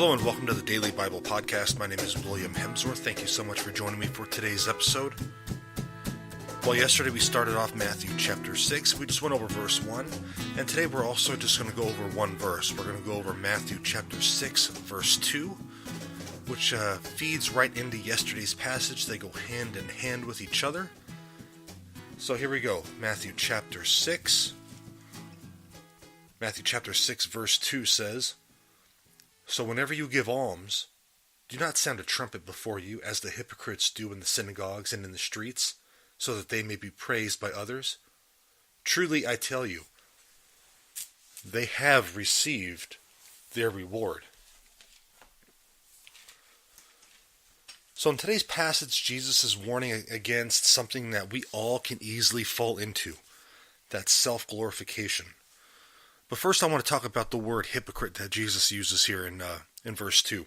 Hello and welcome to the Daily Bible Podcast. My name is William Hemsworth. Thank you so much for joining me for today's episode. Well, yesterday we started off Matthew chapter 6. We just went over verse 1. And today we're also just going to go over one verse. We're going to go over Matthew chapter 6, verse 2, which feeds right into yesterday's passage. They go hand in hand with each other. So here we go. Matthew chapter 6. Matthew chapter 6, verse 2 says, "So whenever you give alms, do not sound a trumpet before you, as the hypocrites do in the synagogues and in the streets, so that they may be praised by others. Truly I tell you, they have received their reward." So in today's passage, Jesus is warning against something that we all can easily fall into. That's self-glorification. But first I want to talk about the word hypocrite that Jesus uses here in verse 2.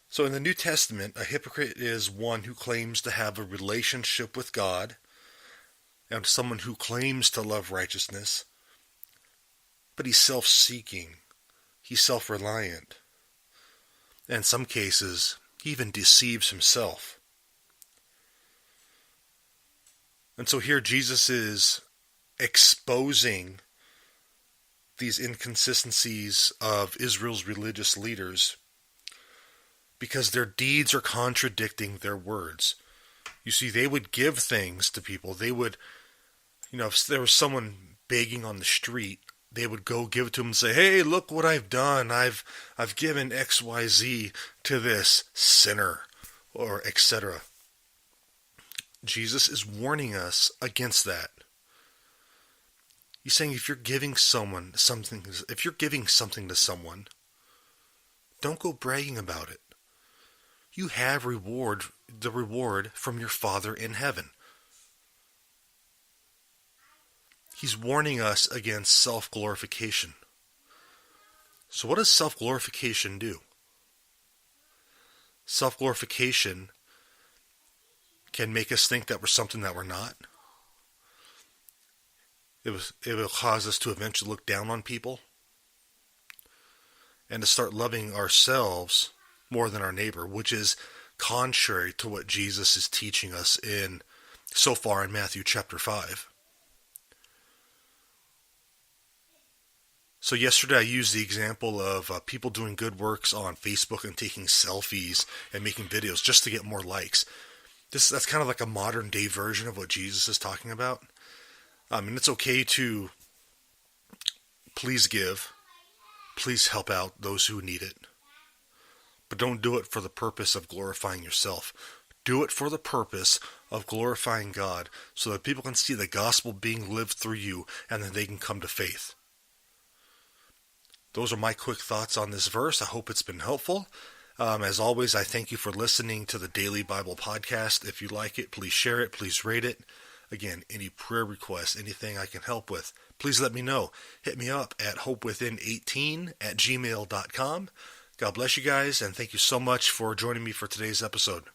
So in the New Testament, a hypocrite is one who claims to have a relationship with God and someone who claims to love righteousness, but he's self-seeking, he's self-reliant, and in some cases, he even deceives himself. And so here Jesus is exposing these inconsistencies of Israel's religious leaders because their deeds are contradicting their words. You see, they would give things to people. They would, if there was someone begging on the street, they would go give it to them and say, "Hey, look what I've done. I've given XYZ to this sinner," or etc. Jesus is warning us against that. He's saying if you're giving something to someone, don't go bragging about it. You have the reward from your Father in heaven. He's warning us against self-glorification. So what does self-glorification do? Self-glorification can make us think that we're something that we're not. It will cause us to eventually look down on people and to start loving ourselves more than our neighbor, which is contrary to what Jesus is teaching us so far in Matthew chapter 5. So yesterday I used the example of people doing good works on Facebook and taking selfies and making videos just to get more likes. That's kind of like a modern day version of what Jesus is talking about. And it's okay to please give, please help out those who need it. But don't do it for the purpose of glorifying yourself. Do it for the purpose of glorifying God so that people can see the gospel being lived through you and then they can come to faith. Those are my quick thoughts on this verse. I hope it's been helpful. As always, I thank you for listening to the Daily Bible Podcast. If you like it, please share it, please rate it. Again, any prayer requests, anything I can help with, please let me know. Hit me up at hopewithin18@gmail.com. God bless you guys, and thank you so much for joining me for today's episode.